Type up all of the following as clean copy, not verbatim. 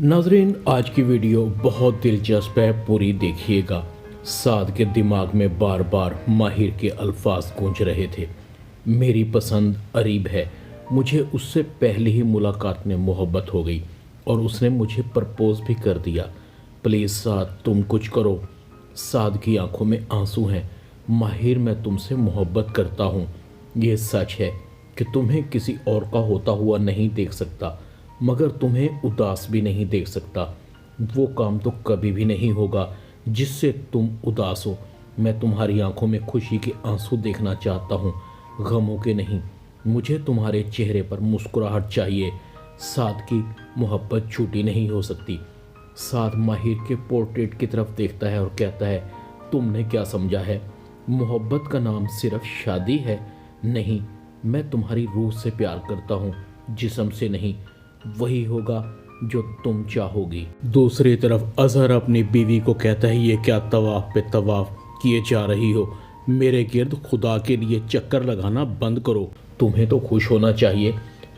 नाजरीन, आज की वीडियो बहुत दिलचस्प है, पूरी देखिएगा। साद के दिमाग में बार बार माहिर के अल्फाज गूंज रहे थे। मेरी पसंद अरीब है। मुझे उससे पहली ही मुलाकात में मोहब्बत हो गई और उसने मुझे प्रपोज भी कर दिया। प्लीज़ साद, तुम कुछ करो। साद की आंखों में आंसू हैं। माहिर, मैं तुमसे मोहब्बत करता हूँ। ये सच है कि तुम्हें किसी और का होता हुआ नहीं देख सकता, मगर तुम्हें उदास भी नहीं देख सकता। वो काम तो कभी भी नहीं होगा जिससे तुम उदास हो। मैं तुम्हारी आंखों में खुशी के आंसू देखना चाहता हूँ, गमों के नहीं। मुझे तुम्हारे चेहरे पर मुस्कुराहट चाहिए। साद की मोहब्बत झूठी नहीं हो सकती। साद माहिर के पोर्ट्रेट की तरफ देखता है और कहता है, तुमने क्या समझा है? मोहब्बत का नाम सिर्फ शादी है? नहीं, मैं तुम्हारी रूह से प्यार करता हूँ, जिस्म से नहीं। वही होगा जो तुम चाहोगी। दूसरी तरफ अजहर अपनी बीवी को कहता है, ये क्या तवाफ पे तवाफ किए जा रही हो? मेरे गिर्द खुदा के लिए चक्कर लगाना बंद करो। तुम्हें तो खुश होना चाहिए,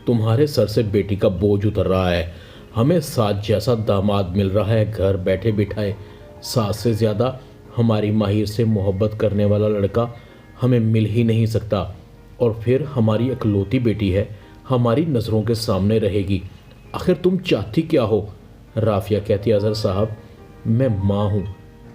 तुम्हारे सर से बेटी का बोझ उतर रहा है। हमें साथ जैसा दामाद मिल रहा है घर बैठे बिठाए। साथ से ज़्यादा हमारी माहिर से मोहब्बत करने वाला लड़का हमें मिल ही नहीं सकता। और फिर हमारी इकलौती बेटी है, हमारी नज़रों के सामने रहेगी। आखिर तुम चाहती क्या हो? राफिया कहती है, अजहर साहब, मैं माँ हूँ,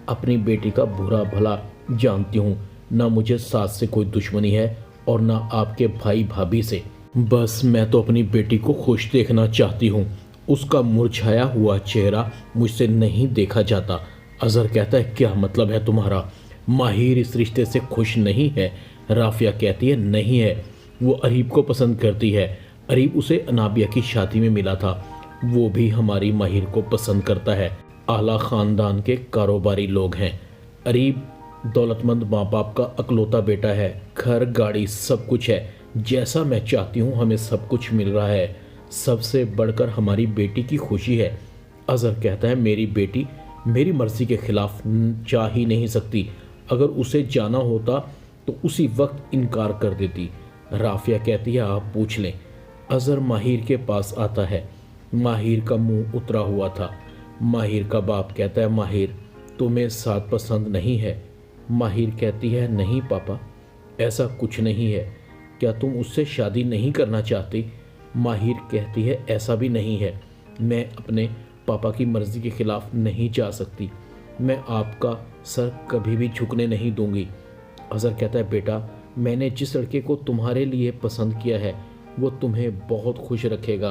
अपनी बेटी का बुरा भला जानती हूँ। ना मुझे सास से कोई दुश्मनी है और ना आपके भाई भाभी से। बस मैं तो अपनी बेटी को खुश देखना चाहती हूँ। उसका मुरझाया हुआ चेहरा मुझसे नहीं देखा जाता। अजहर कहता है, क्या मतलब है तुम्हारा? माहिर इस रिश्ते से खुश नहीं है। राफिया कहती है, नहीं है, वो अरीब को पसंद करती है। अरीब उसे अनाबिया की शादी में मिला था। वो भी हमारी माहिर को पसंद करता है। आला ख़ानदान के कारोबारी लोग हैं। अरीब दौलतमंद माँ बाप का अकलौता बेटा है। घर गाड़ी सब कुछ है। जैसा मैं चाहती हूँ हमें सब कुछ मिल रहा है। सबसे बढ़कर हमारी बेटी की खुशी है। अजहर कहता है, मेरी बेटी मेरी मर्ज़ी के ख़िलाफ़ जा ही नहीं सकती। अगर उसे जाना होता तो उसी वक्त इनकार कर देती। राफिया कहती है, आप पूछ लें। अजहर माहिर के पास आता है। माहिर का मुंह उतरा हुआ था। माहिर का बाप कहता है, माहिर, तुम्हें साथ पसंद नहीं है? माहिर कहती है, नहीं पापा, ऐसा कुछ नहीं है। क्या तुम उससे शादी नहीं करना चाहती? माहिर कहती है, ऐसा भी नहीं है। मैं अपने पापा की मर्ज़ी के ख़िलाफ़ नहीं जा सकती। मैं आपका सर कभी भी झुकने नहीं दूंगी। अजहर कहता है, बेटा, मैंने जिस लड़के को तुम्हारे लिए पसंद किया है वो तुम्हें बहुत खुश रखेगा।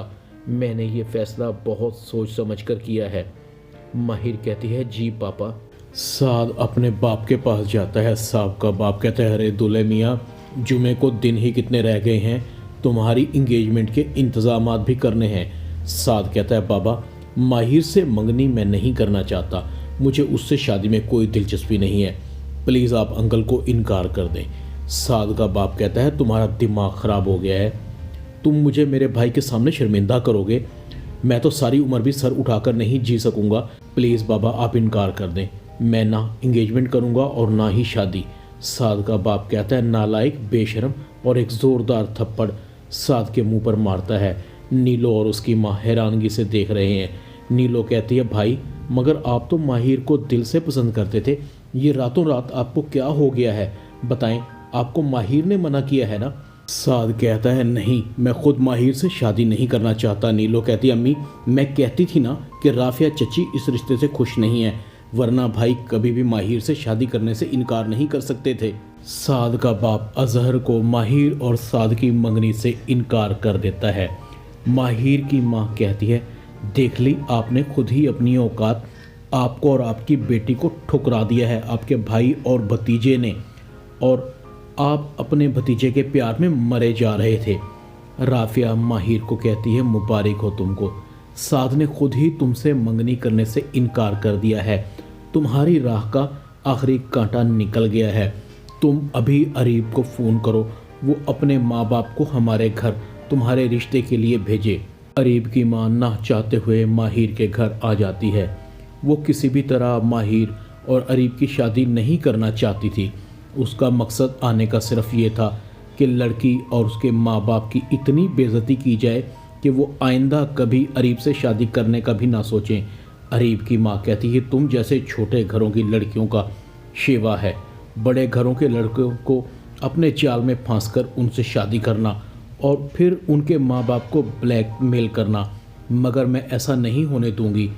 मैंने ये फैसला बहुत सोच समझ कर किया है। माहिर कहती है, जी पापा। साद अपने बाप के पास जाता है। साहब का बाप कहता है, अरे दूल्हे मियाँ, जुमे को दिन ही कितने रह गए हैं, तुम्हारी इंगेजमेंट के इंतज़ामात भी करने हैं। साद कहता है, बाबा, माहिर से मंगनी मैं नहीं करना चाहता। मुझे उससे शादी में कोई दिलचस्पी नहीं है। प्लीज़ आप अंकल को इनकार कर दें। साद का बाप कहता है, तुम्हारा दिमाग ख़राब हो गया है। तुम मुझे मेरे भाई के सामने शर्मिंदा करोगे। मैं तो सारी उम्र भी सर उठाकर नहीं जी सकूंगा। प्लीज़ बाबा, आप इनकार कर दें। मैं ना इंगेजमेंट करूंगा और ना ही शादी। साद का बाप कहता है, नालायक, बेशरम, और एक ज़ोरदार थप्पड़ साद के मुंह पर मारता है। नीलो और उसकी माँ हैरानगी से देख रहे हैं। नीलो कहती है, भाई, मगर आप तो माहिर को दिल से पसंद करते थे। ये रातों रात आपको क्या हो गया है? बताएं, आपको माहिर ने मना किया है ना? साद कहता है, नहीं, मैं खुद माहिर से शादी नहीं करना चाहता। नीलो कहती है, अम्मी, मैं कहती थी ना कि राफिया चची इस रिश्ते से खुश नहीं है, वरना भाई कभी भी माहिर से शादी करने से इनकार नहीं कर सकते थे। साद का बाप अजहर को माहिर और साद की मंगनी से इनकार कर देता है। माहिर की माँ कहती है, देख ली, आपने खुद ही अपनी औकात आपको और आपकी बेटी को ठुकरा दिया है, आपके भाई और भतीजे ने, और आप अपने भतीजे के प्यार में मरे जा रहे थे। राफिया माहिर को कहती है, मुबारक हो तुमको, साद ने खुद ही तुमसे मंगनी करने से इनकार कर दिया है। तुम्हारी राह का आखिरी कांटा निकल गया है। तुम अभी अरीब को फ़ोन करो, वो अपने माँ बाप को हमारे घर तुम्हारे रिश्ते के लिए भेजे। अरीब की माँ ना चाहते हुए माहिर के घर आ जाती है। वो किसी भी तरह माहिर और अरीब की शादी नहीं करना चाहती थी। उसका मकसद आने का सिर्फ ये था कि लड़की और उसके माँ बाप की इतनी बेइज्जती की जाए कि वो आइंदा कभी अरीब से शादी करने का भी ना सोचें। अरीब की माँ कहती है तुम जैसे छोटे घरों की लड़कियों का शेवा है, बड़े घरों के लड़कों को अपने जाल में फांसकर उनसे शादी करना और फिर उनके माँ बाप को ब्लैकमेल करना, मगर मैं ऐसा नहीं होने दूंगी।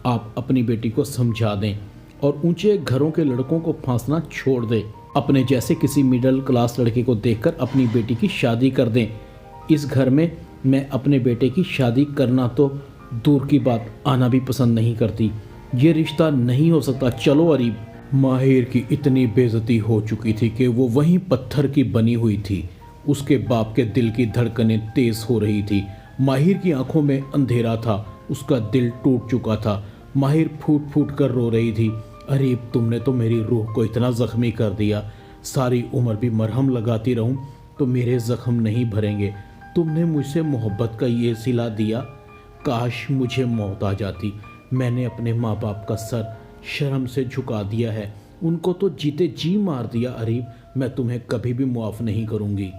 आप अपनी बेटी को समझा दें और ऊंचे घरों के लड़कों को फांसना छोड़ दें। अपने जैसे किसी मिडिल क्लास लड़के को देखकर अपनी बेटी की शादी कर दें। इस घर में मैं अपने बेटे की शादी करना तो दूर की बात, आना भी पसंद नहीं करती। ये रिश्ता नहीं हो सकता, चलो अरीब। माहिर की इतनी बेइज्जती हो चुकी थी कि वो वहीं पत्थर की बनी हुई थी। उसके बाप के दिल की धड़कनें तेज हो रही थी। माहिर की आंखों में अंधेरा था, उसका दिल टूट चुका था। माहिर फूट फूट कर रो रही थी। अरीब, तुमने तो मेरी रूह को इतना जख्मी कर दिया, सारी उम्र भी मरहम लगाती रहूं तो मेरे जख्म नहीं भरेंगे। तुमने मुझसे मोहब्बत का ये सिला दिया, काश मुझे मौत आ जाती। मैंने अपने माँ बाप का सर शर्म से झुका दिया है, उनको तो जीते जी मार दिया। अरीब, मैं तुम्हें कभी भी मुआफ़ नहीं करूँगी।